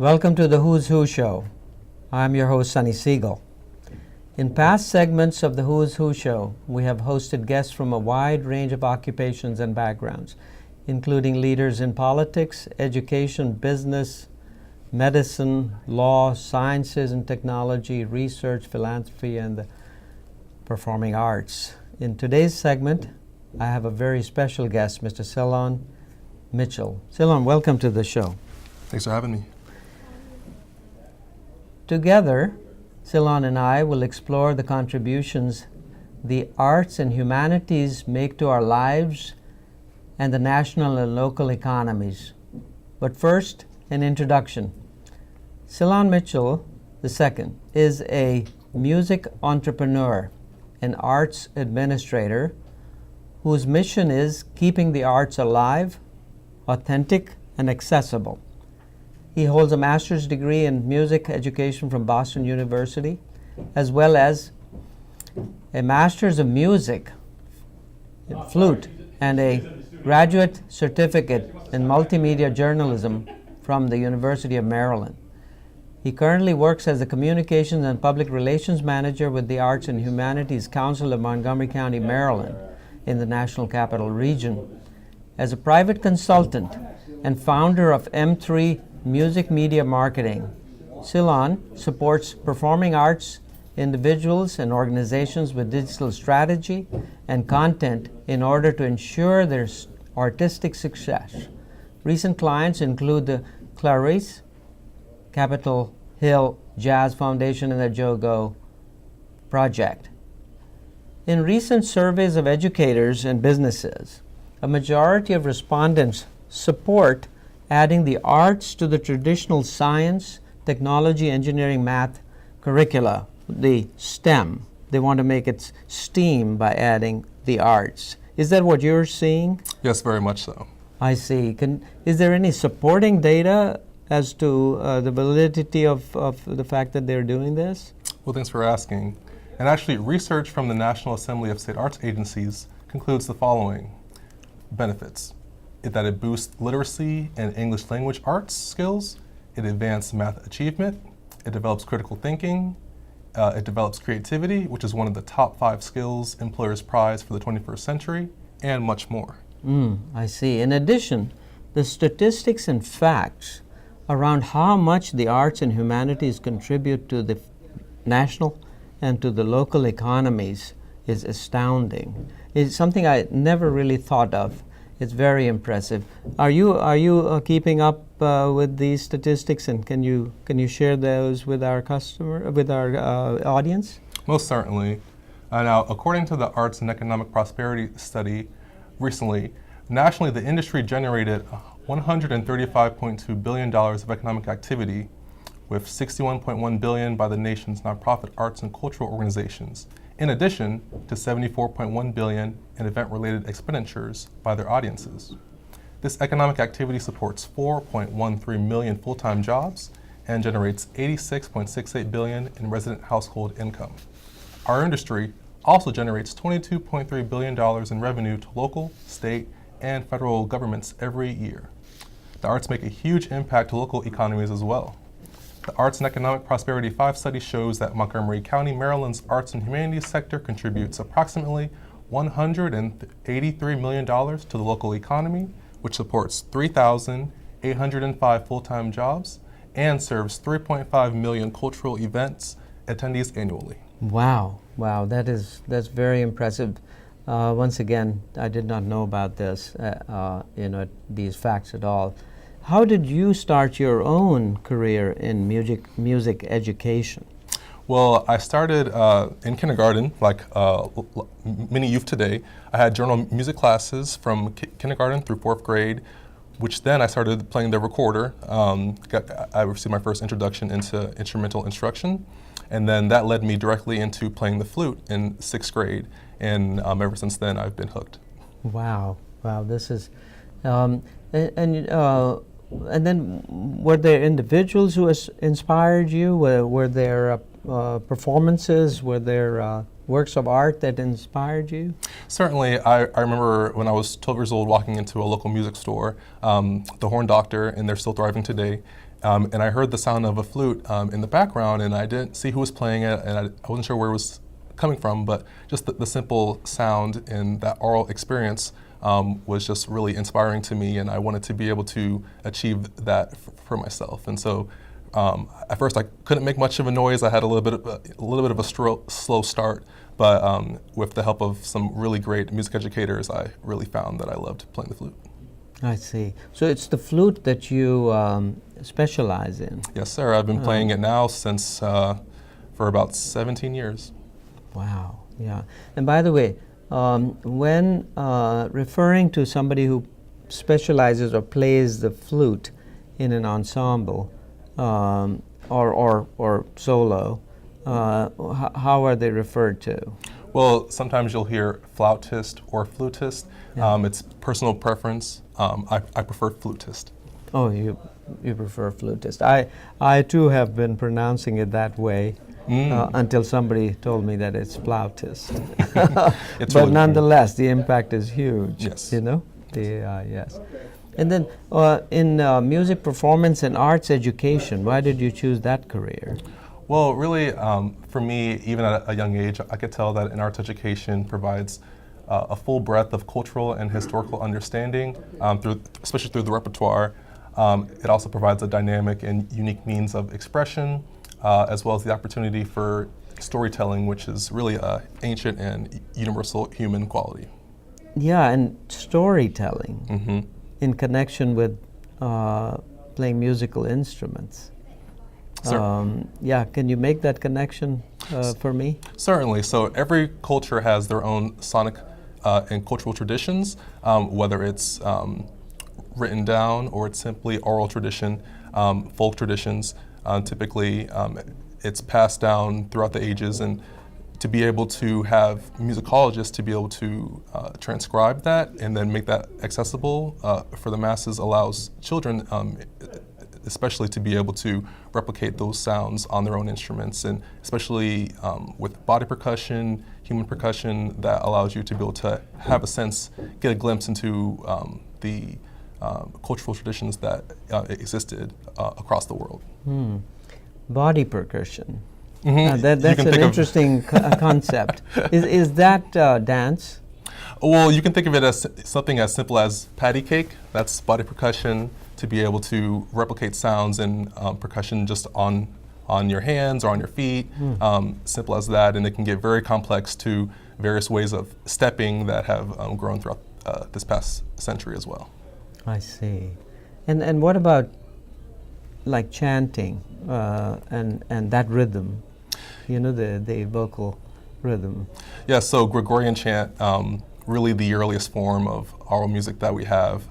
Welcome to the Who's Who Show. I'm your host, Sonny Segal. In past segments of the Who's Who Show, we have hosted guests from a wide range of occupations and backgrounds, including leaders in politics, education, business, medicine, law, sciences and technology, research, philanthropy, and the performing arts. In today's segment, I have a very special guest, Mr. Ceylon Mitchell. Ceylon, welcome to the show. Thanks for having me. Together, Ceylon and I will explore the contributions the arts and humanities make to our lives and the national and local economies. But first, an introduction. Ceylon Mitchell II is a music entrepreneur, an arts administrator whose mission is keeping the arts alive, authentic, and accessible. He holds a master's degree in music education from Boston University, as well as a master's of music in flute and a graduate certificate in multimedia journalism from the University of Maryland. He currently works as the Communications and Public Relations Manager with the Arts and Humanities Council of Montgomery County, Maryland, in the National Capital Region. As a private consultant and founder of M3 Music Media Marketing, Ceylon supports performing arts individuals and organizations with digital strategy and content in order to ensure their artistic success. Recent clients include the Clarice, Capitol Hill Jazz Foundation, and the JoGo Project. In recent surveys of educators and businesses, a majority of respondents support adding the arts to the traditional science, technology, engineering, math curricula, the STEM. They want to make it STEAM by adding the arts. Is that what you're seeing? Yes, very much so. I see. Is there any supporting data as to the validity of the fact that they're doing this? Well, thanks for asking. And actually, research from the National Assembly of State Arts Agencies concludes the following benefits: that it boosts literacy and English language arts skills, it advances math achievement, it develops critical thinking, it develops creativity, which is one of the top 5 skills employers prize for the 21st century, and much more. I see. In addition, the statistics and facts around how much the arts and humanities contribute to the national and to the local economies is astounding. It's something I never really thought of. It's very impressive. Are you keeping up with these statistics, and can you share those with our audience? Most certainly. Now, according to the Arts and Economic Prosperity Study recently, nationally the industry generated $135.2 billion of economic activity, with $61.1 billion by the nation's nonprofit arts and cultural organizations, in addition to $74.1 billion in event-related expenditures by their audiences. This economic activity supports 4.13 million full-time jobs and generates $86.68 billion in resident household income. Our industry also generates $22.3 billion in revenue to local, state, and federal governments every year. The arts make a huge impact to local economies as well. The Arts and Economic Prosperity 5 study shows that Montgomery County, Maryland's arts and humanities sector contributes approximately $183 million to the local economy, which supports 3,805 full-time jobs and serves 3.5 million cultural events attendees annually. Wow, that's very impressive. Once again, I did not know about this, these facts at all. How did you start your own career in music education? Well, I started in kindergarten, like many youth today. I had general music classes from kindergarten through 4th grade, which then I started playing the recorder. I received my first introduction into instrumental instruction, and then that led me directly into playing the flute in 6th grade, and ever since then I've been hooked. Wow, this is, and then were there individuals who inspired you? Were there performances? Were there works of art that inspired you? Certainly. I remember when I was 12 years old walking into a local music store, the Horn Doctor, and they're still thriving today, and I heard the sound of a flute in the background, and I didn't see who was playing it, and I wasn't sure where it was coming from, but just the simple sound in that oral experience was just really inspiring to me, and I wanted to be able to achieve that for myself. And so at first I couldn't make much of a noise. I had a little bit of a slow start, but with the help of some really great music educators, I really found that I loved playing the flute. I see. So it's the flute that you specialize in? Yes, sir. I've been playing it now since for about 17 years. Wow, yeah. And by the way, when referring to somebody who specializes or plays the flute in an ensemble or solo, how are they referred to? Well, sometimes you'll hear flautist or flutist. Yeah. It's personal preference. I prefer flutist. Oh, you prefer flutist. I too have been pronouncing it that way until somebody told me that it's flautist. It's but really nonetheless, the impact is huge. Yes. You know? Yes. And then in music performance and arts education, why did you choose that career? Well, really, for me, even at a young age, I could tell that an arts education provides a full breadth of cultural and historical understanding, especially through the repertoire. It also provides a dynamic and unique means of expression, as well as the opportunity for storytelling, which is really an ancient and universal human quality. Yeah, and storytelling in connection with playing musical instruments. Yeah, can you make that connection for me? Certainly. So every culture has their own sonic and cultural traditions, whether it's written down or it's simply oral tradition, folk traditions. Typically, it's passed down throughout the ages, and to be able to have musicologists to be able to transcribe that and then make that accessible for the masses allows children especially to be able to replicate those sounds on their own instruments, and especially with body percussion, human percussion, that allows you to be able to have a sense, get a glimpse into the cultural traditions that existed across the world. Body percussion. Mm-hmm. That's an interesting concept. Is that dance? Well, you can think of it as something as simple as patty cake. That's body percussion, to be able to replicate sounds and percussion just on your hands or on your feet, simple as that. And it can get very complex to various ways of stepping that have grown throughout this past century as well. I see. And what about like chanting and that rhythm, the vocal rhythm? Yeah, so Gregorian chant, really the earliest form of oral music that we have,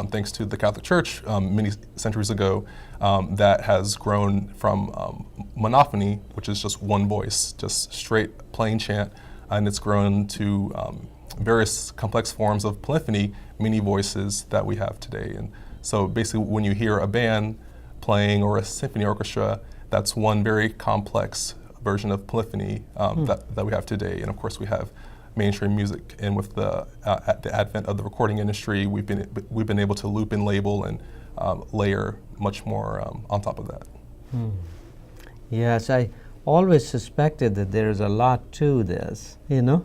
thanks to the Catholic Church many centuries ago, that has grown from monophony, which is just one voice, just straight plain chant, and it's grown to various complex forms of polyphony, many voices that we have today. And so basically when you hear a band playing or a symphony orchestra, that's one very complex version of polyphony that we have today. And of course we have mainstream music, and with the advent of the recording industry, we've been able to loop and label and layer much more on top of that. Yes, I always suspected that there is a lot to this, than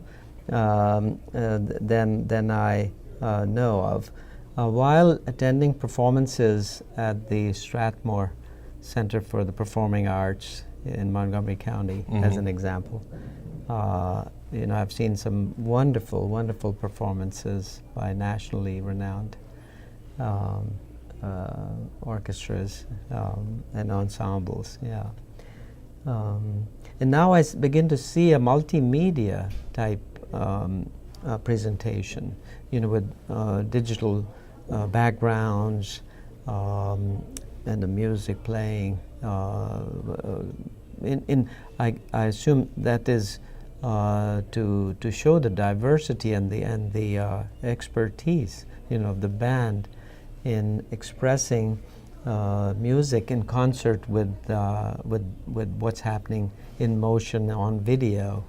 I know of. While attending performances at the Strathmore Center for the Performing Arts in Montgomery County, as an example, I've seen some wonderful, wonderful performances by nationally renowned orchestras and ensembles. Yeah, and now I begin to see a multimedia type presentation, with digital backgrounds and the music playing. I assume that is to show the diversity and the expertise, of the band in expressing music in concert with what's happening in motion on video,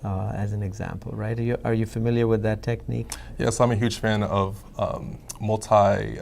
as an example, right? Are you familiar with that technique? Yes, I'm a huge fan of multi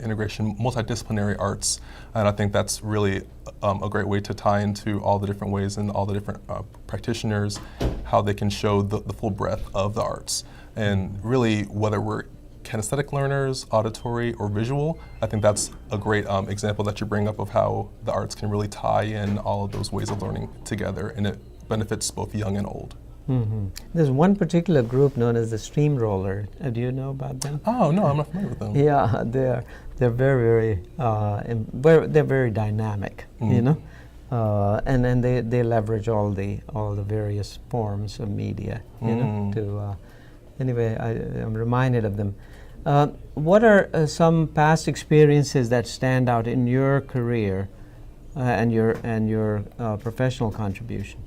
integration, multidisciplinary arts, and I think that's really a great way to tie into all the different ways and all the different practitioners, how they can show the full breadth of the arts. And really, whether we're kinesthetic learners, auditory, or visual, I think that's a great example that you bring up of how the arts can really tie in all of those ways of learning together, and it benefits both young and old. Mm-hmm. There's one particular group known as the Steamroller. Do you know about them? Oh no, I'm not familiar with them. Yeah, they're very they're very dynamic, you know, and then they leverage all the various forms of media, you know. To anyway, I'm reminded of them. What are some past experiences that stand out in your career and your professional contribution?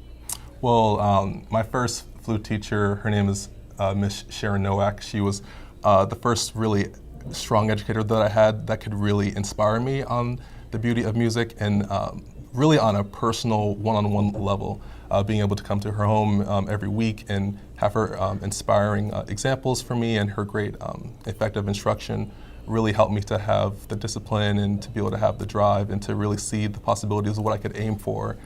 Well, my first flute teacher, her name is Miss Sharon Nowak. She was the first really strong educator that I had that could really inspire me on the beauty of music, and really on a personal one-on-one level. Being able to come to her home every week and have her inspiring examples for me, and her great effective instruction really helped me to have the discipline and to be able to have the drive and to really see the possibilities of what I could aim for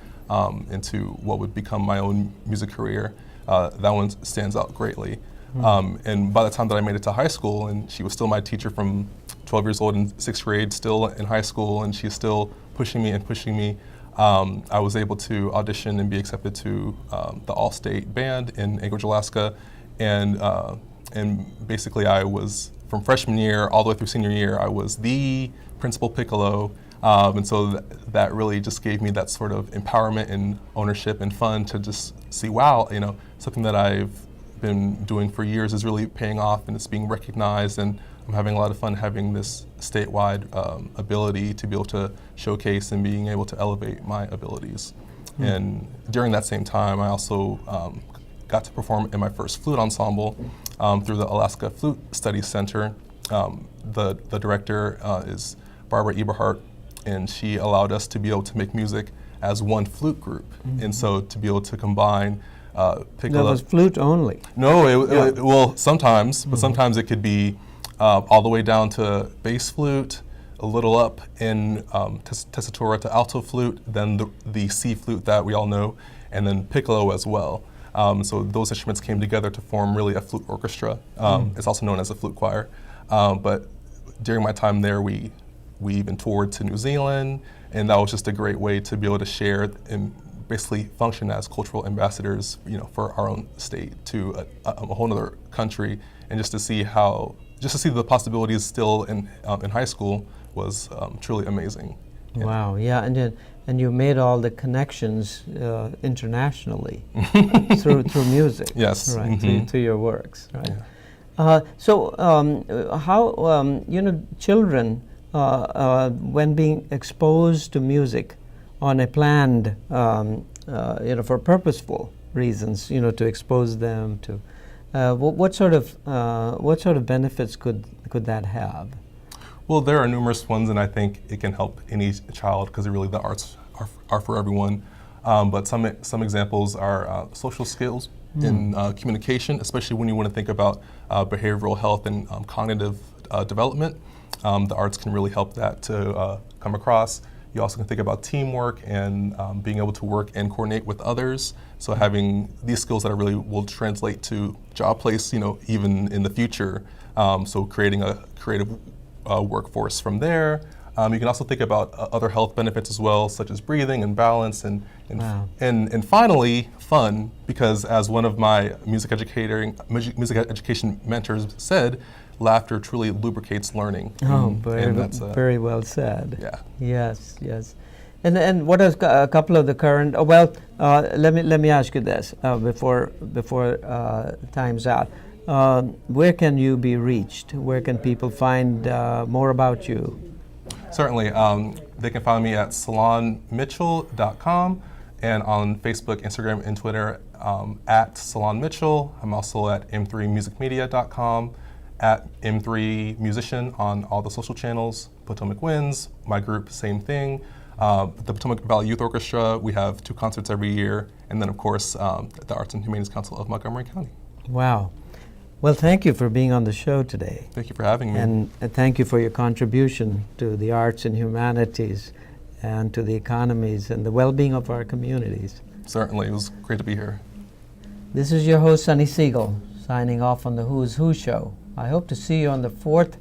into what would become my own music career. That one stands out greatly. And by the time that I made it to high school, and she was still my teacher from 12 years old in 6th grade, still in high school, and she's still pushing me, I was able to audition and be accepted to the All-State Band in Anchorage, Alaska, and basically I was, from freshman year all the way through senior year, I was the principal piccolo, and so that really just gave me that sort of empowerment and ownership and fun to just see, wow, you know, something that I've been doing for years is really paying off and it's being recognized, and I'm having a lot of fun having this statewide ability to be able to showcase and being able to elevate my abilities. And during that same time, I also got to perform in my first flute ensemble through the Alaska Flute Studies Center. The director is Barbara Eberhardt, and she allowed us to be able to make music as one flute group. And so to be able to combine piccolo. That was flute only? No, well, sometimes, but sometimes it could be all the way down to bass flute, a little up in tessitura to alto flute, then the C flute that we all know, and then piccolo as well. So those instruments came together to form really a flute orchestra. It's also known as a flute choir. But during my time there, we even toured to New Zealand, and that was just a great way to be able to share and basically function as cultural ambassadors, you know, for our own state to a whole other country, and just to see the possibilities still in high school was truly amazing. Yeah. Wow, yeah, and you made all the connections internationally through music. Yes, right, to your works, right? Yeah. So how you know, children when being exposed to music on a planned, you know, for purposeful reasons, you know, to expose them to, what sort of benefits could that have? Well, there are numerous ones, and I think it can help any child because really the arts are for everyone. But some examples are social skills in communication, especially when you want to think about behavioral health and cognitive development. The arts can really help that to come across. You also can think about teamwork and being able to work and coordinate with others. So having these skills that really will translate to job place, you know, even in the future. So creating a creative workforce from there. You can also think about other health benefits as well, such as breathing and balance, and finally fun. Because as one of my music education mentors said, laughter truly lubricates learning. Oh, very well said. Yeah. Yes. And what is a couple of the current? Let me ask you this before time's out. Where can you be reached? Where can people find more about you? Certainly. They can find me at ceylonmitchell.com and on Facebook, Instagram, and Twitter at Ceylon Mitchell. I'm also at m3musicmedia.com, at M3Musician on all the social channels. Potomac Winds, my group, same thing. The Potomac Valley Youth Orchestra, we have 2 concerts every year. And then, of course, the Arts and Humanities Council of Montgomery County. Wow. Well, thank you for being on the show today. Thank you for having me. And thank you for your contribution to the arts and humanities and to the economies and the well-being of our communities. Certainly, it was great to be here. This is your host, Sonny Segal, signing off on the Who's Who show. I hope to see you on the 4th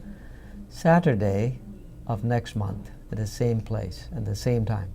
Saturday of next month at the same place and the same time.